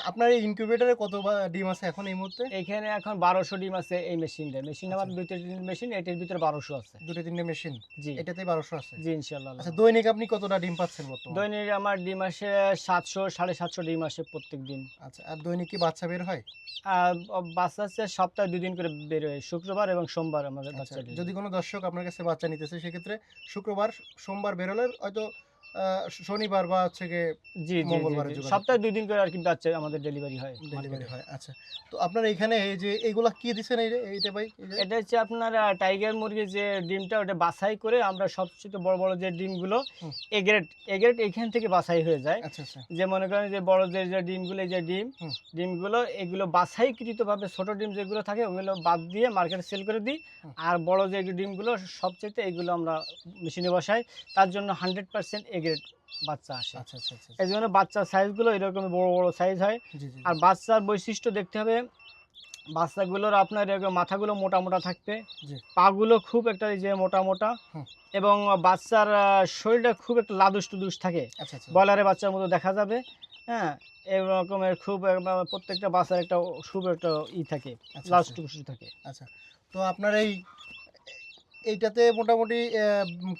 আপনার এই ইনকিউবেটরে কত ডিম আছে এখন এই মুহূর্তে? এখানে এখন ১২০০ ডিম আছে এই মেশিনটা। মেশিন আমার আচ্ছা। ২-৩ মেশিন, এটার ভিতরে ১২০০ আছে। ২-৩টে মেশিন। জি, এটাতেই ১২০০ আছে। জি ইনশাআল্লাহ। আচ্ছা, দৈনিক আপনি কতটা ডিম পাচ্ছেন বর্তমানে? দৈনিক আমার ডিম আসে ৭০০ ৭৫০ ডিম আসে প্রত্যেকদিন। আচ্ছা, আর দৈনিক কি বাচ্চা বের হয়? বাচ্চা হচ্ছে সপ্তাহে ২ দিন করে বের হয়। শুক্রবার এবং সোমবার আমাদের আচ্ছা, বাচ্চা ডেলিভারি। যদি কোনো দর্শক আপনার কাছে বাচ্চা নিতেছে সেক্ষেত্রে শুক্রবার, সোমবার বের হলে হয়তো শনিবার বা হচ্ছে গিয়ে জি, জি, জি, মঙ্গলবারে জি। যোগাযোগ সপ্তাহে ২ দিন করে আরকি বাচ্চা আমাদের ডেলিভারি হয় ডেলিভারি মার্কেটে। হয়। আচ্ছা। তো আপনার এইখানে এই যে এগুলা কি দিছেন এইটা ভাই? এই যে এটা হচ্ছে আপনার টাইগার মুরগির যে ডিমটা ওটা বাছাই করে আমরা সবচেয়ে বড়, বড় যে ডিমগুলো হুম, এ গ্রেড এখান থেকে বাছাই হয়ে যায়। আচ্ছা, আচ্ছা। যে মনে করেন যে বড় যে ডিমগুলো এই যে হুম, ডিমগুলো এগুলো বাছাইকৃতভাবে ছোট ডিম যেগুলো থাকে ওগুলো বাদ দিয়ে মার্কেটে সেল করে দিই। হুম। আর বড় যে ডিমগুলো সবচাইতে এগুলো আমরা মেশিনে বসাই। তার জন্য 100% এ গ্রেড বাচ্চা আসে। আচ্ছা, আচ্ছা, আচ্ছা, আচ্ছা। এজন্য বাচ্চার সাইজগুলো এরকম বড়, বড় সাইজ হয়। জি, জি, আর জি। বাচ্চার বৈশিষ্ট্য দেখতে হবে বাচ্চাগুলোর আপনার এরকম মাথাগুলো মোটা, মোটা থাকবে। জি। পাগুলো খুব একটা এই যে মোটা, মোটা হুম। এবং বাচ্চার শরীরটা খুব একটু লাদুস-টুদুস থাকে। আচ্ছা, আচ্ছা। ব্রয়লারের বাচ্চার মতো দেখা যাবে। হ্যাঁ? এরকমের খুব প্রত্যেকটা বাচ্চার একটা খুব একটা থাকে। আচ্ছা, আচ্ছা, লাজ-টুসু থাকে। আচ্ছা। তো আপনার এইটাতে মোটামুটি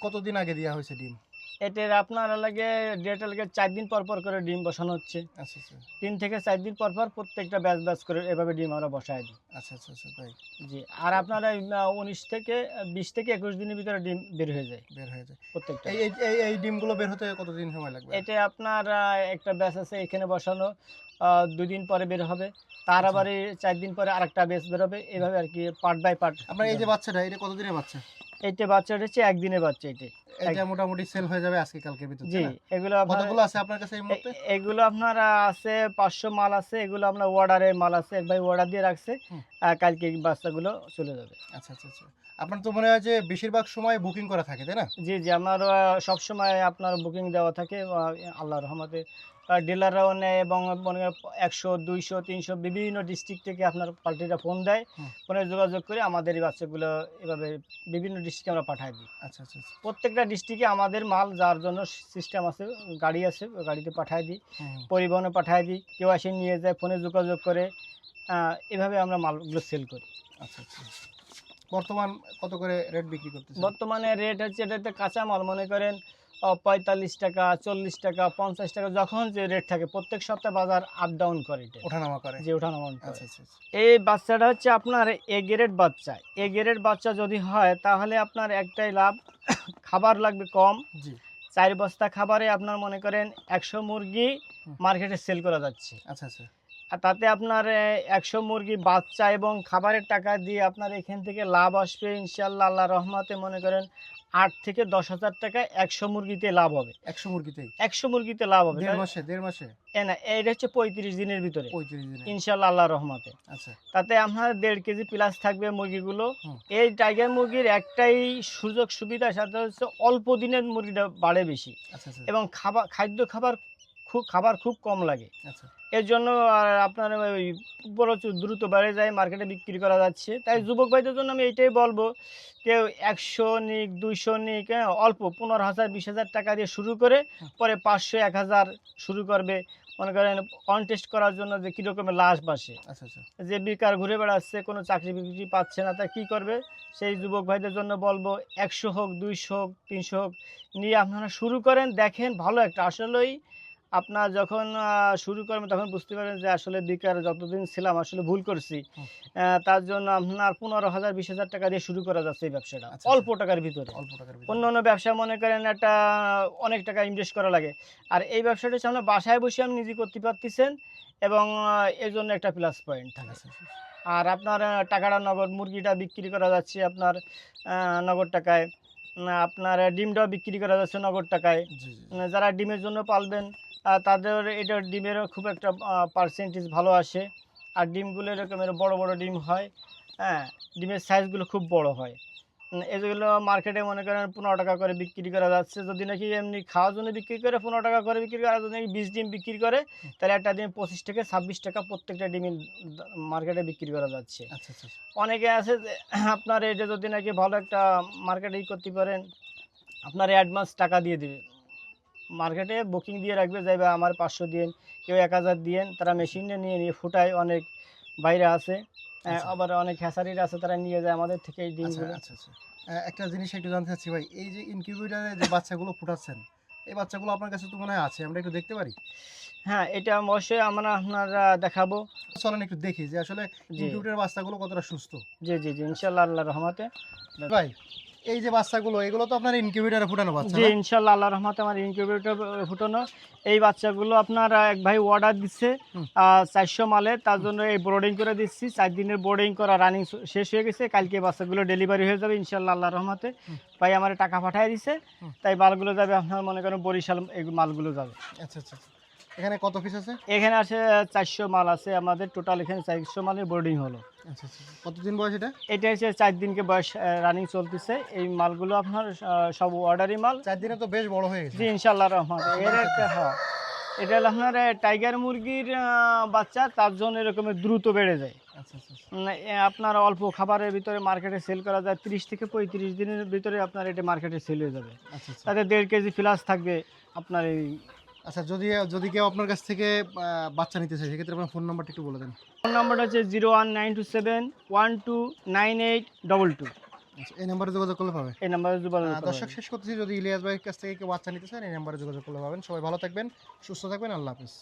কতদিন আগে দেয়া হয়েছে ডিম? এটার আপনার লাগে ডেট লাগে ৪ দিন পর, পর করে ডিম বসানো হচ্ছে। আচ্ছা, আচ্ছা। ৩ থেকে ৪ দিন পর, পর প্রত্যেকটা ব্যাচ, ব্যাচ করে এভাবে ডিম আমরা বসায় দিই। আচ্ছা, আচ্ছা, আচ্ছা, তাই। জি। আর তো আপনার এই ১৯ থেকে ২০ থেকে ২১ দিনের ভিতরে ডিম বের হয়ে যায় বের হয়ে যায়। প্রত্যেকটা। এই ডিমগুলো বের হতে কতদিন সময় লাগবে? এটা আপনার একটা ব্যাচ আছে এখানে বসানো ২ দিন পরে বের হবে। তার আচ্ছা। আবার ৪ দিন পরে আরেকটা ব্যাচ বেরোবে। হুম। এভাবে আরকি পার্ট বাই পার্ট আপনার এই যে বের হয়। বাচ্চাটা, এটা কতদিনের বাচ্চা? এইটা বাচ্চাটা হচ্ছে ১ দিনের বাচ্চা এইটা। এক এটা মোটামুটি সেল হয়ে যাবে আজকে কালকের ভিতর, জি, তাই না? এগুলো আপনার কতগুলো আছে আপনার কাছে এই এ মুহূর্তে? এগুলো আপনার আছে ৫০০ মাল আছে। এগুলো আপনার অর্ডারের মাল আছে। এক ভাই অর্ডার দিয়ে রাখছে। হুম। কালকে এই বাচ্চাগুলো চলে যাবে। আচ্ছা, আচ্ছা, আচ্ছা। আপনার তো মনে হয় যে বেশিরভাগ সময় বুকিং করা থাকে, তাই না? জি, জি। আমার সবসময় আপনার বুকিং দেওয়া থাকে আল্লাহর রহমতে। ডিলাররাও নেয় এবং মনে করেন ১০০, ২০০, ৩০০ বিভিন্ন ডিস্ট্রিক্ট থেকে আপনার পার্টিরা ফোন দেয়। হুম। ফোনে যোগাযোগ করে আমাদের এই বাচ্চাগুলো এভাবে বিভিন্ন ডিস্ট্রিক্টে আমরা পাঠায় দিই। আচ্ছা, আচ্ছা, আচ্ছা। প্রত্যেকটা ডিস্ট্রিক্টে আমাদের মাল যার জন্য সিস্টেম আছে, গাড়ি আছে, ওই গাড়িতে পাঠায় দিই। হুম, হুম। পরিবহনে পাঠায় দিই। কেউ এসে নিয়ে যায়, ফোনে যোগাযোগ করে। আ এভাবে আমরা মালগুলো সেল করি। আচ্ছা, আচ্ছা। বর্তমান কত করে রেট বিক্রি করতেছেন? বর্তমানে রেট হচ্ছে এটাতে কাঁচামাল মনে করেন ৳৪৫, ৳৪০, ৳৫০ যখন যে রেট থাকে প্রত্যেক সপ্তাহে বাজার আপ ডাউন করে এটা। ওঠানামা করে? যে ওঠানামা করে। আচ্ছা, আচ্ছা, আচ্ছা। এই বাচ্চাটা হচ্ছে আপনার এ গ্রেড বাচ্চা। এ গ্রেড বাচ্চা যদি হয় তাহলে আপনার একটাই লাভ খাবার লাগবে কম। জি। ৪ বস্তা খাবারে আপনার মনে করেন ১০০ মুরগি হুম। মার্কেটে সেল করা যাচ্ছে। আচ্ছা, আচ্ছা। আর তাতে আপনার ১০০ মুরগি বাচ্চা এবং খাবারের টাকা দিয়ে আপনার এখান থেকে লাভ আসবে ইনশাআল্লাহ আল্লাহর রহমতে মনে করেন ৮ থেকে ১০,০০০ টাকা ১০০ মুরগিতে লাভ হবে। ১০০ মুরগিতেই? ১০০ মুরগিতে লাভ হবে। ১.৫ মাসে, ১.৫ মাসে? না এইটা হচ্ছে ৩৫ দিনের ভিতরে ৩৫ দিনে? ইনশাআল্লাহ আল্লাহর রহমতে। আচ্ছা। তাতে আপনার ১.৫ কেজি প্লাস থাকবে মুরগিগুলো। হুম। এই টাইগার মুরগির একটাই সুযোগ সুবিধা সেটা হচ্ছে অল্প দিনের মুরগিটা বাড়ে বেশি আচ্ছা, আচ্ছা, এবং খাবার খুব কম লাগে। আচ্ছা। এর জন্য আপনার ওই দ্রুত বেড়ে যায়, মার্কেটে বিক্রি করা যাচ্ছে। তাই হুম। যুবক ভাইদের জন্য আমি এইটাই বলব, কেউ ১০০ নিক, ২০০ নিক, হ্যাঁ? অল্প ১৫,০০০, ২০,০০০ টাকা দিয়ে শুরু করে হুম। পরে ৫০০, ১,০০০ শুরু করবে। মনে করেন টেস্ট করার জন্য যে কী রকমের লাশ বাসে। আচ্ছা, আচ্ছা। যে বেকার ঘুরে বেড়াচ্ছে, কোনো চাকরি-বাকরি পাচ্ছে না, তা কি করবে? সেই যুবক ভাইদের জন্য বলব ১০০ হোক, ২০০ হোক, ৩০০ হোক নিয়ে আপনারা শুরু করেন। দেখেন ভালো একটা আসলেই আপনার যখন শুরু করবেন তখন বুঝতে পারবেন যে আসলে বেকার যতদিন ছিলাম আসলে ভুল করছি। হুম। তার জন্য আপনার ১৫,০০০, ২০,০০০ টাকা দিয়ে শুরু করা যাচ্ছে এই ব্যবসাটা। আচ্ছা, অল্প আচ্ছা। টাকার ভিতরে। অল্প টাকার ভিতরে। অন্যান্য ব্যবসা মনে করেন একটা অনেক টাকা ইনভেস্ট করা লাগে। আর এই ব্যবসাটা হচ্ছে আমরা বাসায় বসে আপনি নিজে করতে পারতেছেন এবং এজন্য একটা প্লাস পয়েন্ট থাকে। আচ্ছা, আচ্ছা। আর আপনার টাকাটা নগদ মুরগিটা বিক্রি করা যাচ্ছে আপনার নগদ টাকায়। আপনার ডিমটাও বিক্রি করা যাচ্ছে নগদ টাকায়। জি, জি, জি। যারা ডিমের জন্য পালবেন তাদের এটার ডিমেরও খুব একটা পার্সেন্টেজ ভালো আসে। আর ডিমগুলো এরকমের বড়, বড় ডিম হয়। হ্যাঁ? ডিমের সাইজগুলো খুব বড় হয়। এগুলো মার্কেটে মনে করেন ৳১৫ করে বিক্রি করা যাচ্ছে। যদি নাকি এমনি খাওয়ার জন্য বিক্রি করে ৳১৫ করে বিক্রি করে, আর যদি নাকি ২০ ডিম বিক্রি করে, হুম। তাহলে একটা ডিমে ৳২৫-২৬ প্রত্যেকটা ডিমের মার্কেটে বিক্রি করা যাচ্ছে। আচ্ছা, আচ্ছা, আচ্ছা। অনেকে আছে যে আপনার এটা যদি নাকি ভালো একটা মার্কেটে করতে পারেন, আপনার অ্যাডভান্স টাকা দিয়ে দিবে। মার্কেটে বুকিং দিয়ে রাখবে, যাইবে আমার 500 দিন, কেউ 1000 দিয়েন, তারা মেশিনে নিয়ে নিয়ে ফুটায়। অনেক বাইরে আছে, আচ্ছা। আবার অনেক হ্যাচারির আছে, তারা নিয়ে যায় আমাদের থেকে এই আচ্ছা ডিমগুলো। আচ্ছা আচ্ছা একটা জিনিস একটু জানতে চাচ্ছি ভাই, এই যে ইনকিউবেটরে যে বাচ্চাগুলো ফুটাচ্ছেন, এই বাচ্চাগুলো আপনার কাছে তো মনে হয় আছে, আমরা একটু দেখতে পারি? হ্যাঁ, এটা অবশ্যই আমরা আপনারা দেখাবো। চলেন একটু দেখি যে আসলে জি, ইনকিউবেটরের বাচ্চাগুলো কতটা সুস্থ। জি, জি, জি, ইনশাল্লাহ আল্লাহর রহমতে। ভাই এই যে বাচ্চাগুলো, এগুলো তো আপনার ইনকিউবেটরে ফুটানো বাচ্চা জি, না? ইনশাল্লাহ আল্লাহর রহমতে আমার ইনকিউবেটর ফুটানো। এই বাচ্চাগুলো আপনার এক ভাই অর্ডার দিচ্ছে হুম। 400 মালের, তার জন্য এই বোর্ডিং করে দিচ্ছি। 4 দিনের বোর্ডিং করা রানিং শেষ হয়ে গেছে। কালকে বাচ্চাগুলো ডেলিভারি হয়ে যাবে ইনশাল্লাহ আল্লাহর রহমতে। হুম। ভাই আমার টাকা পাঠিয়ে দিছে, হুম। তাই মালগুলো যাবে আপনার মনে করেন বরিশাল, এই মালগুলো যাবে। আচ্ছা আচ্ছা আচ্ছা। এখানে কত পিস আছে? এখানে আছে 400 মাল আছে আমাদের, টোটাল এখানে 400 মালের বোর্ডিং হলো। আচ্ছা আচ্ছা। কতদিন বয়স এটা? এটা হচ্ছে 4 দিনকে বয়স রানিং চলতেছে। এই মালগুলো আপনার সব অর্ডারি মাল। 4 দিনে তো বেশ বড় হয়ে গেছে। জি, ইনশাল্লাহ রহমতে। এর একটা হ্যাঁ, এটা হলো আপনার টাইগার মুরগির বাচ্চা, তার জন্য এরকম দ্রুত বেড়ে যায়। আচ্ছা আচ্ছা আচ্ছা। আপনার অল্প খাবারের ভিতরে মার্কেটে সেল করা যায় 30 থেকে 35 দিনের ভিতরে আপনার এটা মার্কেটে সেল হয়ে যাবে। আচ্ছা আচ্ছা। তাতে 1.5 কেজি প্লাস থাকবে আপনার এই। আচ্ছা, যদি যদি কেউ আপনার কাছ থেকে বাচ্চা নিতে চায়, সেক্ষেত্রে আপনার ফোন নাম্বারটা একটু বলে দেন। ফোন নাম্বারটা হচ্ছে 01927129822। আচ্ছা, এই নাম্বারে যোগাযোগ করলে পাবে। এই নাম্বারে যোগাযোগ করবেন। দর্শক, শেষ করতেছি, যদি ইলিয়াস ভাইয়ের কাছ থেকে কেউ বাচ্চা নিতে চান এই নাম্বারে যোগাযোগ করলে পাবেন। সবাই ভালো থাকবেন, সুস্থ থাকবেন, আল্লাহ হাফেজ।